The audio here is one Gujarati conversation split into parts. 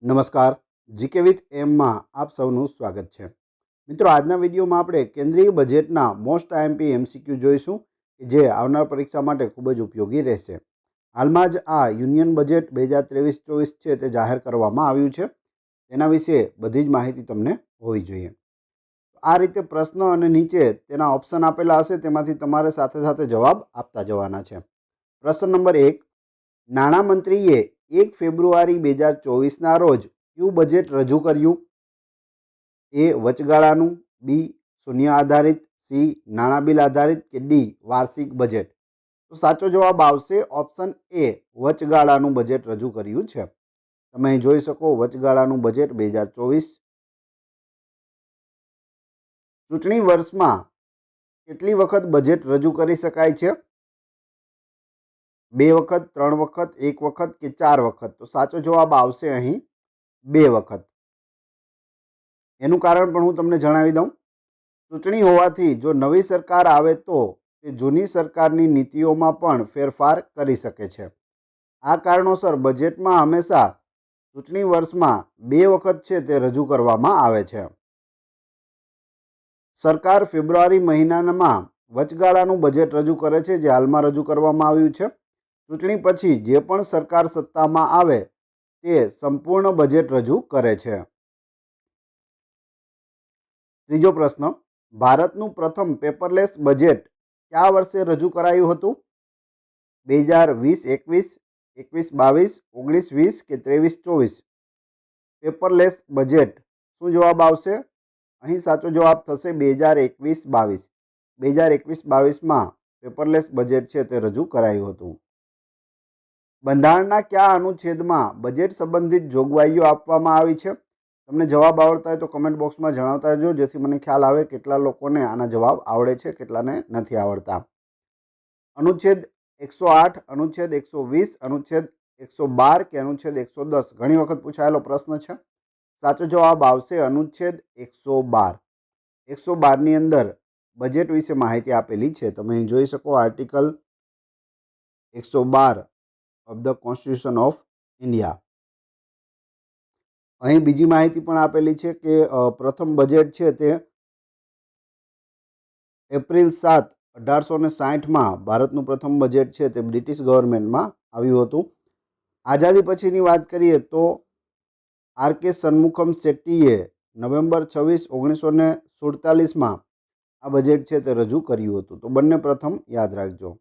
નમસ્કાર, જીકે વિથ એમમાં આપ સૌનું સ્વાગત છે. મિત્રો, આજના વિડીયોમાં આપણે કેન્દ્રીય બજેટના મોસ્ટ આઈએમપી એમસીક્યુ જોઈશું કે જે આવનાર પરીક્ષા માટે ખૂબ જ ઉપયોગી રહેશે. હાલમાં જ આ યુનિયન બજેટ 2023-24 છે તે જાહેર કરવામાં આવ્યું છે. તેના વિશે બધી જ માહિતી તમને હોવી જોઈએ. આ રીતે પ્રશ્ન અને નીચે તેના ઓપ્શન આપેલા હશે, તેમાંથી તમારે સાથે સાથે જવાબ આપતા જવાના છે. પ્રશ્ન નંબર 1, નાણામંત્રીએ 1 ફેબ્રુઆરી 2024ના રોજ કયું બજેટ રજૂ કર્યું? એ વચગાળાનું, બી શૂન્ય આધારિત, સી નાણાં બિલ આધારિત કે ડી વાર્ષિક બજેટ? તો સાચો જવાબ આવશે ઓપ્શન એ, વચગાળાનું બજેટ રજૂ કર્યું છે. તમે અહીં જોઈ શકો વચગાળાનું બજેટ 2024. ચૂંટણી વર્ષમાં કેટલી વખત બજેટ રજૂ કરી શકાય છે? 2 વખત, 3 વખત, 1 વખત કે 4 વખત? તો સાચો જવાબ આવશે અહીં 2 વખત. એનું કારણ પણ હું તમને જણાવી દઉં. ચૂંટણી હોવાથી જો નવી સરકાર આવે તો તે જૂની સરકારની નીતિઓમાં પણ ફેરફાર કરી શકે છે. આ કારણોસર બજેટમાં હંમેશા ચૂંટણી વર્ષમાં 2 વખત છે તે રજૂ કરવામાં આવે છે. સરકાર ફેબ્રુઆરી મહિનામાં વચગાળાનું બજેટ રજૂ કરે છે, જે હાલમાં રજૂ કરવામાં આવ્યું છે. ચૂંટણી પછી જે પણ સરકાર સત્તામાં આવે તે સંપૂર્ણ બજેટ રજૂ કરે છે. ત્રીજો પ્રશ્ન, ભારતનું પ્રથમ પેપરલેસ બજેટ કયા વર્ષે રજૂ કરાયું હતું? 2020-21, 21-22, 19-20 કે 23-24? પેપરલેસ બજેટ શું જવાબ આવશે? અહીં સાચો જવાબ થશે 2021-22. 2021-22માં પેપરલેસ બજેટ છે તે રજૂ કરાયું હતું. બંધારણના કયા અનુચ્છેદમાં બજેટ સંબંધિત જોગવાઈઓ આપવામાં આવી છે? તમને જવાબ આવડતા હોય તો કમેન્ટ બોક્સમાં જણાવતા રહેજો, જેથી મને ખ્યાલ આવે કેટલા લોકોને આના જવાબ આવડે છે, કેટલાને નથી આવડતા. અનુચ્છેદ 108, અનુચ્છેદ 120, અનુચ્છેદ 112 કે અનુચ્છેદ 110? ઘણી વખત પૂછાયેલો પ્રશ્ન છે. સાચો જવાબ આવશે અનુચ્છેદ 112. 112ની અંદર બજેટ વિશે માહિતી આપેલી છે. તમે અહીં જોઈ શકો article 112 of the constitution of India. અહીં બીજી માહિતી પણ આપેલી છે કે પ્રથમ બજેટ છે તે એપ્રિલ 7, 1860માં ભારતનું પ્રથમ બજેટ છે તે બ્રિટિશ ગવર્મેન્ટમાં આવ્યું હતું. આઝાદી પછીની વાત કરીએ તો આર.કે. શનમુખમ શેટ્ટીએ નવેમ્બર 26, 1947માં આ બજેટ છે તે રજૂ કર્યું હતું. તો બંને પ્રથમ યાદ રાખજો.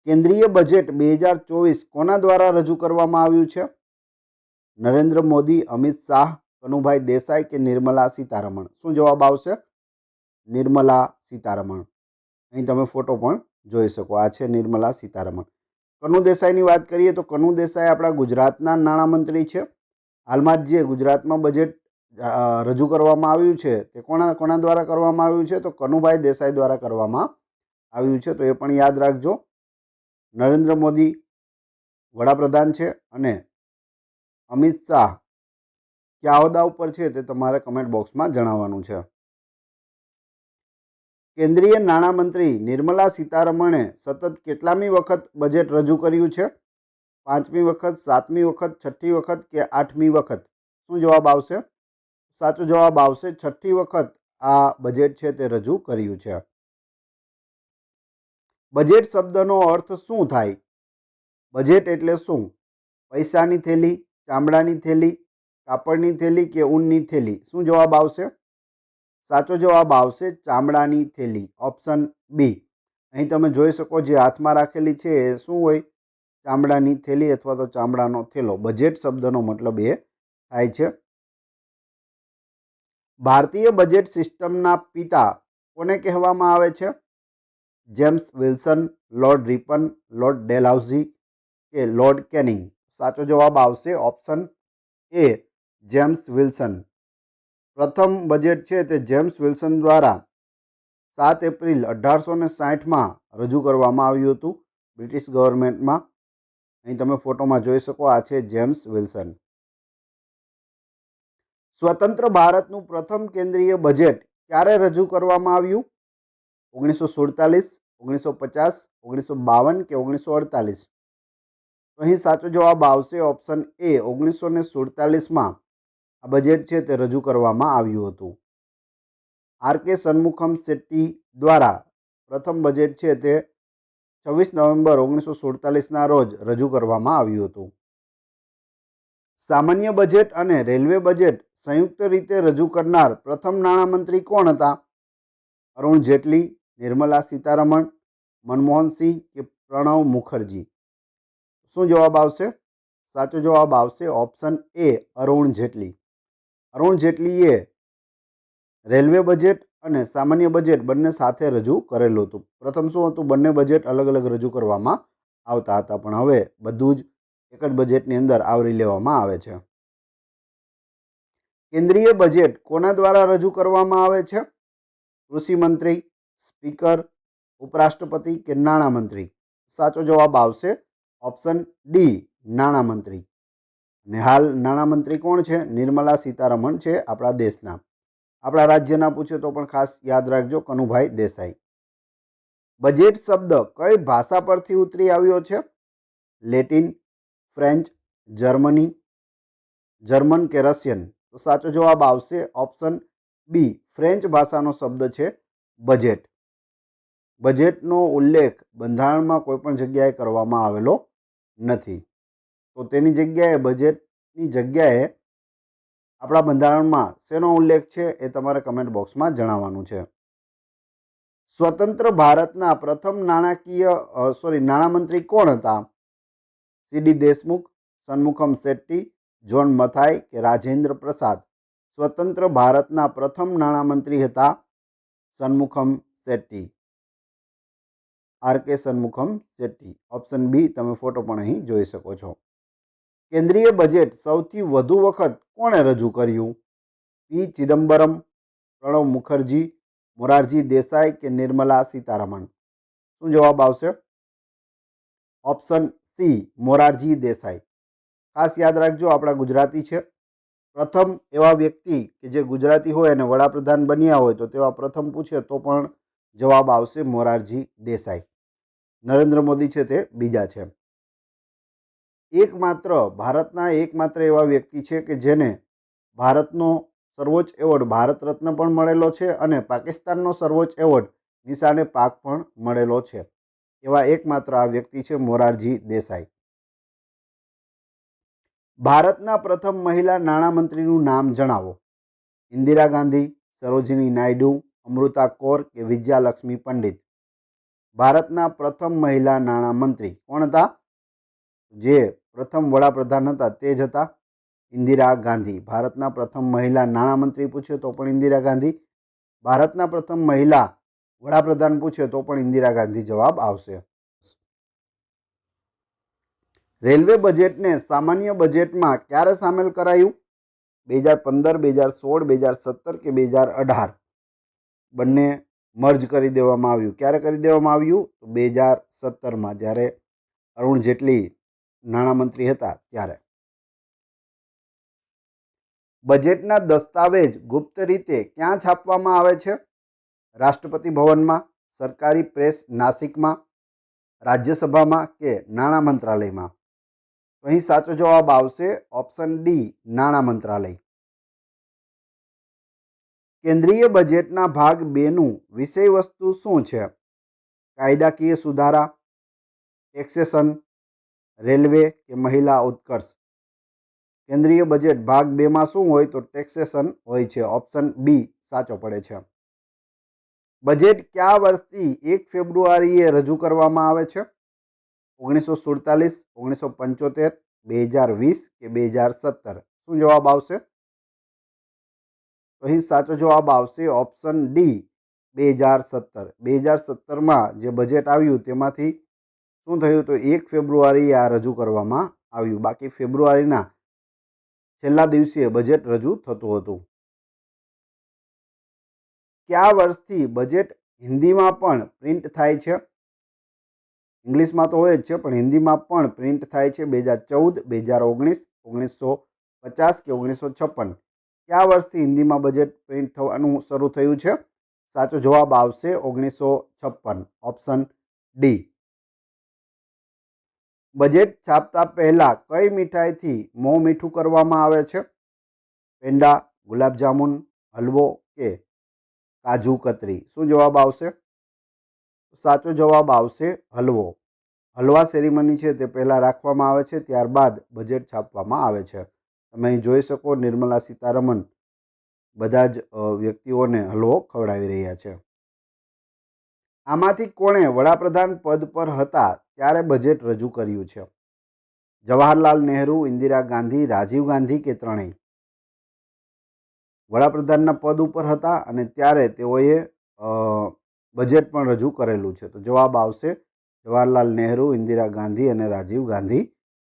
કેન્દ્રીય બજેટ 2024 કોના દ્વારા રજૂ કરવામાં આવ્યું છે? નરેન્દ્ર મોદી, અમિત શાહ, કનુભાઈ દેસાઈ કે નિર્મલા સીતારમણ? શું જવાબ આવશે? નિર્મલા સીતારમણ. અહીં તમે ફોટો પણ જોઈ શકો, આ છે નિર્મલા સીતારમણ. કનુ દેસાઈની વાત કરીએ તો કનુ દેસાઈ આપણા ગુજરાતના નાણામંત્રી છે. હાલમાં જ જે ગુજરાતમાં બજેટ રજૂ કરવામાં આવ્યું છે તે કોના દ્વારા કરવામાં આવ્યું છે? તો કનુભાઈ દેસાઈ દ્વારા કરવામાં આવ્યું છે. તો એ પણ યાદ રાખજો. નરેન્દ્ર મોદી વડાપ્રધાન છે અને અમિત શાહ કયા હોદ્દા ઉપર છે તે તમારે કમેન્ટ બોક્સમાં જણાવવાનું છે. કેન્દ્રીય નાણામંત્રી નિર્મલા સીતારમણે સતત કેટલામી વખત બજેટ રજૂ કર્યું છે? 5મી વખત, 7મી વખત, 6ઠ્ઠી વખત કે 8મી વખત? શું જવાબ આવશે? સાચો જવાબ આવશે 6ઠ્ઠી વખત આ બજેટ છે તે રજૂ કર્યું છે. બજેટ શબ્દનો અર્થ શું થાય? બજેટ એટલે શું? પૈસાની થેલી, ચામડાની થેલી, કાપડની થેલી કે ઊનની થેલી? શું જવાબ આવશે? સાચો જવાબ આવશે ચામડાની થેલી, ઓપ્શન બી. અહીં તમે જોઈ શકો જે હાથમાં રાખેલી છે એ શું હોય? ચામડાની થેલી અથવા તો ચામડાનો થેલો. બજેટ શબ્દનો મતલબ એ થાય છે. ભારતીય બજેટ સિસ્ટમના પિતા કોને કહેવામાં આવે છે? James Wilson, Lord Ripon, Lord Dalhousie કે લોર્ડ કેનિંગ? સાચો જવાબ આવશે ઓપ્શન એ, જેમ્સ વિલ્સન. પ્રથમ બજેટ છે તે જેમ્સ વિલ્સન દ્વારા 7 એપ્રિલ 1860માં રજૂ કરવામાં આવ્યું હતું બ્રિટિશ ગવર્મેન્ટમાં. અહીં તમે ફોટોમાં જોઈ શકો, આ છે જેમ્સ વિલ્સન. સ્વતંત્ર ભારતનું પ્રથમ કેન્દ્રીય બજેટ ક્યારે રજૂ કરવામાં આવ્યું? 1947, 1950, 1952 કે 1948? તો અહીં સાચો જવાબ આવશે ઓપ્શન એ 1947માં આ બજેટ છે તે રજૂ કરવામાં આવ્યું હતું. આર.કે. સન્મુખમ શેટ્ટી દ્વારા પ્રથમ બજેટ છે તે 26 નવેમ્બર 1947ના રોજ રજૂ કરવામાં આવ્યું હતું. સામાન્ય બજેટ અને રેલવે બજેટ સંયુક્ત રીતે રજૂ કરનાર પ્રથમ નાણામંત્રી કોણ હતા? અરુણ જેટલી, નિર્મલા સીતારમણ, મનમોહનસિંહ કે પ્રણવ મુખર્જી? શું જવાબ આવશે? સાચો જવાબ આવશે ઓપ્શન એ અરુણ જેટલી. અરુણ જેટલીએ રેલવે બજેટ અને સામાન્ય બજેટ બંને સાથે રજૂ કરેલું હતું. પ્રથમ શું હતું? બંને બજેટ અલગ અલગ રજૂ કરવામાં આવતા હતા, પણ હવે બધું જ એક જ બજેટની અંદર આવરી લેવામાં આવે છે. કેન્દ્રીય બજેટ કોના દ્વારા રજૂ કરવામાં આવે છે? કૃષિ મંત્રી, સ્પીકર, ઉપરાષ્ટ્રપતિ કે નાણામંત્રી? સાચો જવાબ આવશે ઓપ્શન ડી નાણામંત્રી. અને હાલ નાણામંત્રી કોણ છે? નિર્મલા સીતારમણ છે આપણા દેશના. આપણા રાજ્યના પૂછે તો પણ ખાસ યાદ રાખજો, કનુભાઈ દેસાઈ. બજેટ શબ્દ કઈ ભાષા પરથી ઉતરી આવ્યો છે? લેટિન, ફ્રેન્ચ, જર્મન કે રશિયન? તો સાચો જવાબ આવશે ઓપ્શન બી ફ્રેન્ચ ભાષાનો શબ્દ છે બજેટ. બજેટનો ઉલ્લેખ બંધારણમાં કોઈ પણ જગ્યાએ કરવામાં આવેલો નથી, તો તેની જગ્યાએ બજેટની જગ્યાએ આપણા બંધારણમાં શેનો ઉલ્લેખ છે એ તમારે કમેન્ટ બોક્સમાં જણાવવાનું છે. સ્વતંત્ર ભારતના પ્રથમ નાણામંત્રી કોણ હતા? સી.ડી. દેશમુખ, સન્મુખમ શેટ્ટી, જોન મથાઈ કે રાજેન્દ્ર પ્રસાદ? સ્વતંત્ર ભારતના પ્રથમ નાણામંત્રી હતા Shanmukham Chetty. R K. Shanmukham Chetty. Option B તમે ફોટો પણ અહીં જોઈ શકો છો. કેન્દ્રીય બજેટ સૌથી વધુ વખત કોણે રજૂ કર્યું? પી. ચિદમ્બરમ, પ્રણવ મુખર્જી, મોરારજી દેસાઈ કે નિર્મલા સીતારમણ? શું જવાબ આવશે? Option C Morarji Desai. ખાસ યાદ રાખજો, આપણા ગુજરાતી છે. પ્રથમ એવા વ્યક્તિ કે જે ગુજરાતી હોય અને વડાપ્રધાન બન્યા હોય તો તેવા પ્રથમ પૂછે તો પણ જવાબ આવશે મોરારજી દેસાઈ. નરેન્દ્ર મોદી છે તે બીજા છે. ભારતના એકમાત્ર એવા વ્યક્તિ છે કે જેને ભારતનો સર્વોચ્ચ એવોર્ડ ભારત રત્ન પણ મળેલો છે અને પાકિસ્તાનનો સર્વોચ્ચ એવોર્ડ નિશાને પાક પણ મળેલો છે. એવા એકમાત્ર આ વ્યક્તિ છે મોરારજી દેસાઈ. ભારતના પ્રથમ મહિલા નાણામંત્રીનું નામ જણાવો. ઇન્દિરા ગાંધી, સરોજિની નાયડુ, અમૃતા કોર કે વિજયાલક્ષ્મી પંડિત? ભારતના પ્રથમ મહિલા નાણામંત્રી કોણ હતા? જે પ્રથમ વડાપ્રધાન હતા તે જ હતા ઇન્દિરા ગાંધી. ભારતના પ્રથમ મહિલા નાણામંત્રી પૂછે તો પણ ઇન્દિરા ગાંધી. ભારતના પ્રથમ મહિલા વડાપ્રધાન પૂછે તો પણ ઇન્દિરા ગાંધી જવાબ આવશે. રેલવે બજેટને સામાન્ય બજેટમાં ક્યારે સામેલ કરાયું? 2015, 2016, 2017 કે 2018? બંને મર્જ કરી દેવામાં આવ્યું. ક્યારે કરી દેવામાં આવ્યું? તો 2017માં, જ્યારે અરુણ જેટલી નાણામંત્રી હતા ત્યારે. બજેટના દસ્તાવેજ ગુપ્ત રીતે ક્યાં છાપવામાં આવે છે? રાષ્ટ્રપતિ ભવનમાં, સરકારી પ્રેસ નાસિકમાં, રાજ્યસભામાં કે નાણાં મંત્રાલયમાં? તો અહીં સાચો જવાબ આવશે ઓપ્શન ડી નાણાં મંત્રાલય. કેન્દ્રીય બજેટના ભાગ 2નું વિષય વસ્તુ શું છે? કાયદાકીય સુધારા, ટેક્સેશન, રેલવે કે મહિલા ઉત્કર્ષ? કેન્દ્રીય બજેટ ભાગ 2માં શું હોય? તો ટેક્સેશન હોય છે. ઓપ્શન બી સાચો પડે છે. બજેટ કયા વર્ષથી 1 ફેબ્રુઆરીએ રજૂ કરવામાં આવે છે? 1947, 1975, 2020 કે 2017? શું જવાબ આવશે? તો અહીં સાચો જવાબ આવશે ઓપ્શન ડી 2017. 2017માં જે બજેટ આવ્યું તેમાંથી શું થયું? તો 1 ફેબ્રુઆરીએ આ રજૂ કરવામાં આવ્યું. બાકી ફેબ્રુઆરીના છેલ્લા દિવસે બજેટ રજૂ થતું હતું. કયા વર્ષથી બજેટ હિન્દીમાં પણ પ્રિન્ટ થાય છે? ઇંગ્લિશમાં તો હોય જ છે, પણ હિન્દીમાં પણ પ્રિન્ટ થાય છે. 2014, 2019, 1950 કે 1956? કયા વર્ષથી હિન્દીમાં બજેટ પ્રિન્ટ થવાનું શરૂ થયું છે? સાચો જવાબ આવશે 1956. Option D. બજેટ છાપતા પહેલા કઈ મીઠાઈથી મોં મીઠું કરવામાં આવે છે? પેંડા, ગુલાબજામુન, હલવો કે કાજુ કતરી? શું જવાબ આવશે? સાચો જવાબ આવશે હલવો. હલવા સેરેમની છે તે પહેલાં રાખવામાં આવે છે, ત્યારબાદ બજેટ છાપવામાં આવે છે. તમે અહીં જોઈ શકો નિર્મલા સીતારમણ બધા જ વ્યક્તિઓને હલવો ખવડાવી રહ્યા છે. આમાંથી કોણે વડાપ્રધાન પદ પર હતા ત્યારે બજેટ રજૂ કર્યું છે? જવાહરલાલ નહેરુ, ઇન્દિરા ગાંધી, રાજીવ ગાંધી કે ત્રણેય? વડાપ્રધાનના પદ ઉપર હતા અને ત્યારે તેઓએ બજેટ પણ રજૂ કરેલું છે. તો જવાબ આવશે જવાહરલાલ નહેરુ, ઇન્દિરા ગાંધી અને રાજીવ ગાંધી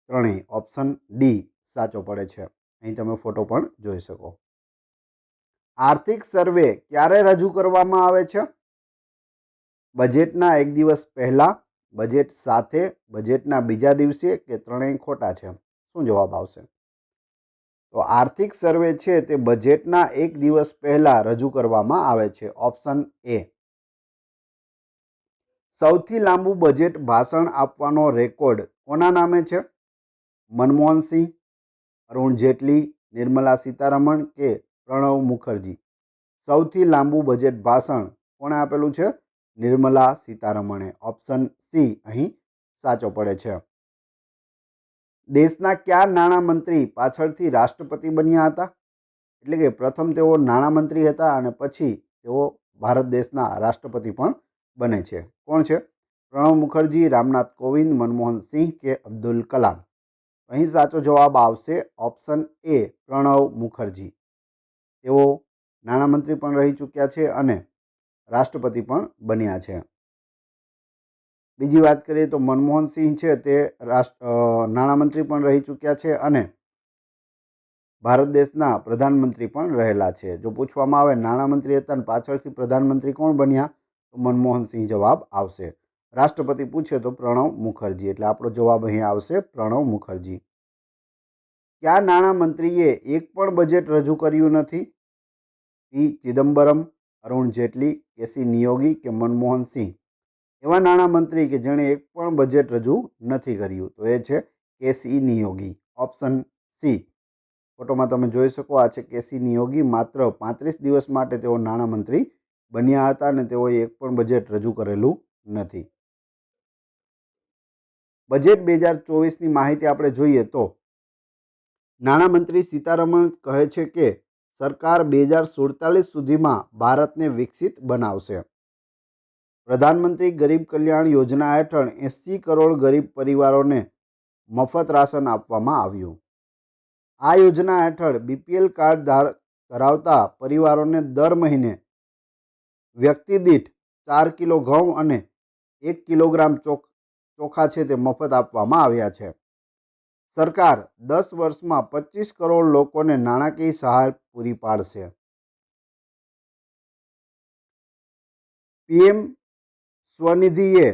ત્રણેય. ઓપ્શન ડી સાચો પડે છે. અહીં તમે ફોટો પણ જોઈ શકો. આર્થિક સર્વે ક્યારે રજૂ કરવામાં આવે છે? બજેટના એક દિવસ પહેલા, બજેટ સાથે, બજેટના બીજા દિવસે કે ત્રણેય ખોટા છે? શું જવાબ આવશે? તો આર્થિક સર્વે છે તે બજેટના એક દિવસ પહેલા રજૂ કરવામાં આવે છે. Option A. સૌથી લાંબુ બજેટ ભાષણ આપવાનો રેકોર્ડ કોના નામે છે? મનમોહનસિંહ, અરુણ જેટલી, નિર્મલા સીતારમણ કે પ્રણવ મુખર્જી? સૌથી લાંબુ બજેટ ભાષણ કોણે આપેલું છે? નિર્મલા સીતારમણે. ઓપ્શન સી અહીં સાચો પડે છે. દેશના કયા નાણામંત્રી પાછળથી રાષ્ટ્રપતિ બન્યા હતા? એટલે કે પ્રથમ તેઓ નાણામંત્રી હતા અને પછી તેઓ ભારત દેશના રાષ્ટ્રપતિ પણ બને છે. કોણ છે? પ્રણવ મુખર્જી, રામનાથ કોવિંદ, મનમોહન સિંહ કે અબ્દુલ કલામ? અહીં સાચો જવાબ આવશે ઓપ્શન એ, પ્રણવ મુખર્જી. તેઓ નાણામંત્રી પણ રહી ચૂક્યા છે અને રાષ્ટ્રપતિ પણ બન્યા છે. બીજી વાત કરીએ તો મનમોહન સિંહ છે તે નાણામંત્રી પણ રહી ચૂક્યા છે અને ભારત દેશના પ્રધાનમંત્રી પણ રહેલા છે. જો પૂછવામાં આવે નાણામંત્રી હતા અને પાછળથી પ્રધાનમંત્રી કોણ બન્યા, તો મનમોહન સિંહ જવાબ આવશે. રાષ્ટ્રપતિ પૂછે તો પ્રણવ મુખર્જી. એટલે આપણો જવાબ અહીં આવશે પ્રણવ મુખર્જી. કયા નાણામંત્રીએ એક પણ બજેટ રજૂ કર્યું નથી? પી ચિદમ્બરમ, અરુણ જેટલી, કેસી નિયોગી કે મનમોહન સિંહ? એવા નાણામંત્રી કે જેણે એક પણ બજેટ રજૂ નથી કર્યું, તો એ છે કેસી નિયોગી. Option C. ફોટોમાં તમે જોઈ શકો આ છે કેસી નિયોગી. માત્ર 35 દિવસ માટે તેઓ નાણામંત્રી બન્યા હતા અને તેઓએ એક પણ બજેટ રજૂ કરેલું નથી. બજેટ 2024ની માહિતી આપણે જોઈએ તો નાણામંત્રી સીતારમણ કહે છે કે સરકાર 2047 સુધીમાં ભારતને વિકસિત બનાવશે. પ્રધાનમંત્રી ગરીબ કલ્યાણ યોજના હેઠળ 80 કરોડ ગરીબ પરિવારોને મફત રાશન આપવામાં આવ્યું. આ યોજના હેઠળ બીપીએલ કાર્ડ ધરાવતા પરિવારોને દર મહિને વ્યક્તિ દીઠ 4 કિલો ઘઉં અને 1 કિલોગ્રામ ચોખા છે તે મફત આપવામાં આવ્યા છે. સરકાર 10 વર્ષમાં 25 કરોડ લોકોને નાણાકીય સહાય પૂરી પાડશે. પીએમ સ્વનિધિએ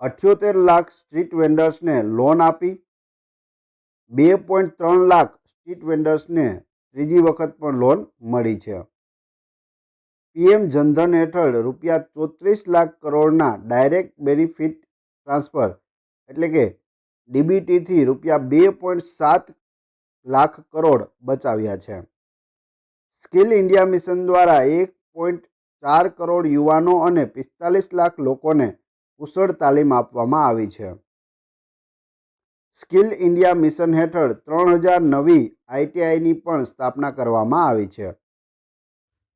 78 લાખ સ્ટ્રીટ વેન્ડર્સને લોન આપી. 2.3 લાખ સ્ટ્રીટ વેન્ડર્સને ત્રીજી વખત પણ લોન મળી છે. પીએમ જનધન હેઠળ ₹34 લાખ કરોડના ડાયરેક્ટ બેનિફિટ ટ્રાન્સફર એટલે કે ડીબીટીથી ₹2.7 લાખ કરોડ બચાવ્યા છે. સ્કિલ ઇન્ડિયા મિશન દ્વારા 1.4 કરોડ યુવાનો અને 45 લાખ લોકોને કુશળ તાલીમ આપવામાં આવી છે. સ્કિલ ઇન્ડિયા મિશન હેઠળ 3000 નવી આઈટીઆઈની પણ સ્થાપના કરવામાં આવી છે.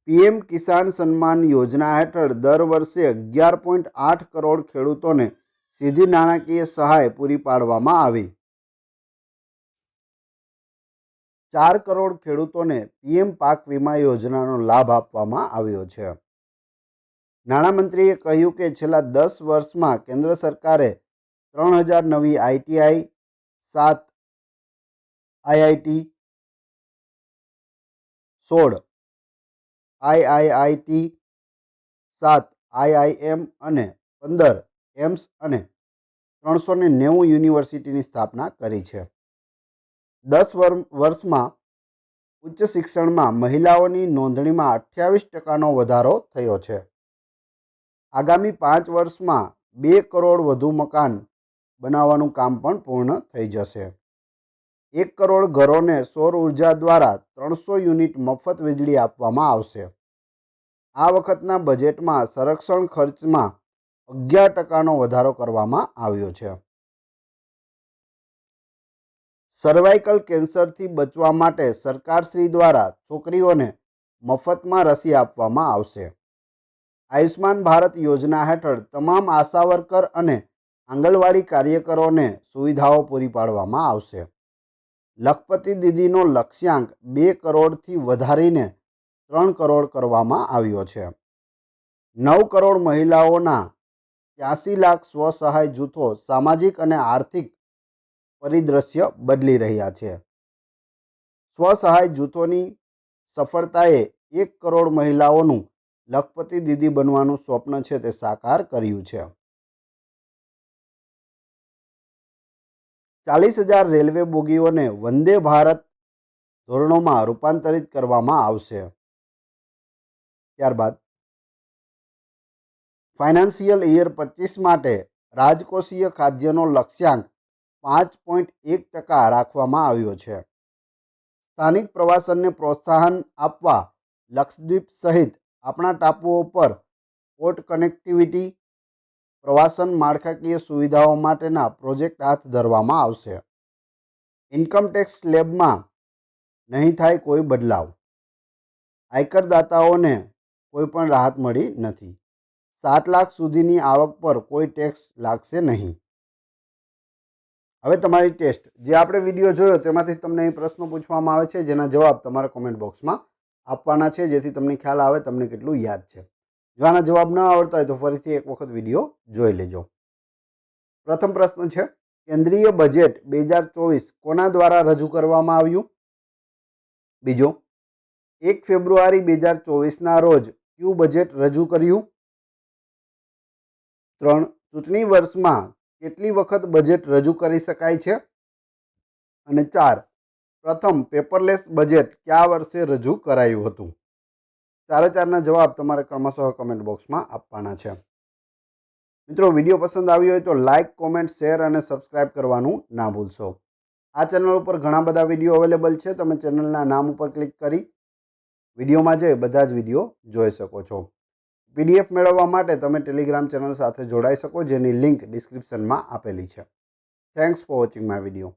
પીએમ કિસાન સન્માન યોજના હેઠળ દર વર્ષે 11.8 કરોડ ખેડૂતોને સીધી નાણાકીય સહાય પૂરી પાડવામાં આવી. 4 કરોડ ખેડૂતોને પીએમ પાક વીમા યોજનાનો લાભ આપવામાં આવ્યો છે. નાણામંત્રીએ કહ્યું કે છેલ્લા 10 વર્ષમાં કેન્દ્ર સરકારે 3000 નવી આઈટીઆઈ, 7 આઈઆઈટી, 16 આઈઆઈઆઈટી, 7 આઈઆઈએમ અને 15 એમ્સ અને 390 યુનિવર્સિટીની સ્થાપના કરી છે. 10 વર્ષમાં ઉચ્ચ શિક્ષણમાં મહિલાઓની નોંધણીમાં 28% વધારો થયો છે. આગામી 5 વર્ષમાં 2 કરોડ વધુ મકાન બનાવવાનું કામ પણ પૂર્ણ થઈ જશે. 1 કરોડ ઘરોને સૌર ઉર્જા દ્વારા 300 યુનિટ મફત વીજળી આપવામાં આવશે. આ વખતના બજેટમાં સંરક્ષણ ખર્ચમાં 11% વધારો કરવામાં આવ્યો છે. સર્વાઇકલ કેન્સરથી બચવા માટે સરકારશ્રી દ્વારા છોકરીઓને મફતમાં રસી આપવામાં આવશે. આયુષ્માન ભારત યોજના હેઠળ તમામ આશા વર્કર અને આંગણવાડી કાર્યકરોને સુવિધાઓ પૂરી પાડવામાં આવશે. લખપતિ દીદીનો લક્ષ્યાંક 2 કરોડથી વધારીને 3 કરોડ કરવામાં આવ્યો છે. 9 કરોડ મહિલાઓના 83 લાખ સ્વસહાય જૂથો સામાજિક અને આર્થિક પરિદ્રશ્ય બદલી રહ્યા છે. સ્વસહાય જૂથોની સફળતાએ 1 કરોડ મહિલાઓનું લખપતિ દીદી બનવાનું સ્વપ્ન છે તે સાકાર કર્યું છે. 40,000 રેલવે બોગીઓને વંદે ભારત ધોરણોમાં રૂપાંતરિત કરવામાં આવશે. ત્યારબાદ ફાઇનાન્શિયલ યર 25 માટે રાજકોષીય ખાદ્યનો લક્ષ્યાંક 5.1% રાખવામાં આવ્યો છે. સ્થાનિક પ્રવાસનને પ્રોત્સાહન આપવા લક્ષદ્વીપ સહિત આપણા ટાપુઓ પર પોર્ટ કનેક્ટિવિટી, પ્રવાસન માળખાકીય સુવિધાઓ માટેના પ્રોજેક્ટ હાથ ધરવામાં આવશે. ઇન્કમટેક્સ સ્લેબમાં નહીં થાય કોઈ બદલાવ. આયકરદાતાઓને કોઈ પણ રાહત મળી નથી. 7 લાખ સુધીની આવક પર કોઈ ટેક્સ લાગશે નહીં. હવે તમારી ટેસ્ટ, જે આપણે વિડીયો જોયો તેમાંથી તમને અહીં પ્રશ્નો પૂછવામાં આવે છે, જેના જવાબ તમારા કોમેન્ટ બોક્સમાં આપવાના છે, જેથી તમને ખ્યાલ આવે તમને કેટલું યાદ છે. જો આના જવાબ ન આવડતા હોય તો ફરીથી એક વખત વિડીયો જોઈ લેજો. પ્રથમ પ્રશ્ન છે, કેન્દ્રીય બજેટ 2024 કોના દ્વારા રજૂ કરવામાં આવ્યું? બીજો, 1 ફેબ્રુઆરી 2024ના રોજ કયું બજેટ રજૂ કર્યું? 3. ચૂંટણી વર્ષમાં કેટલી વખત બજેટ રજૂ કરી શકાય છે? અને 4. પ્રથમ પેપરલેસ બજેટ કયા વર્ષે રજૂ કરાયું હતું? 4-4ના જવાબ તમારે ક્રમશઃ કમેન્ટ બોક્સમાં આપવાના છે. મિત્રો, વિડીયો પસંદ આવ્યો હોય તો લાઇક, કોમેન્ટ, શેર અને સબસ્ક્રાઇબ કરવાનું ના ભૂલશો. આ ચેનલ ઉપર ઘણા બધા વિડીયો અવેલેબલ છે. તમે ચેનલના નામ ઉપર ક્લિક કરી વિડીયોમાં જઈ બધા જ વિડીયો જોઈ શકો છો. PDF મેળવવા માટે તમે ટેલિગ્રામ ચેનલ સાથે જોડાઈ શકો, જેની લિંક ડિસ્ક્રિપ્શનમાં આપેલી છે. Thanks for watching my video.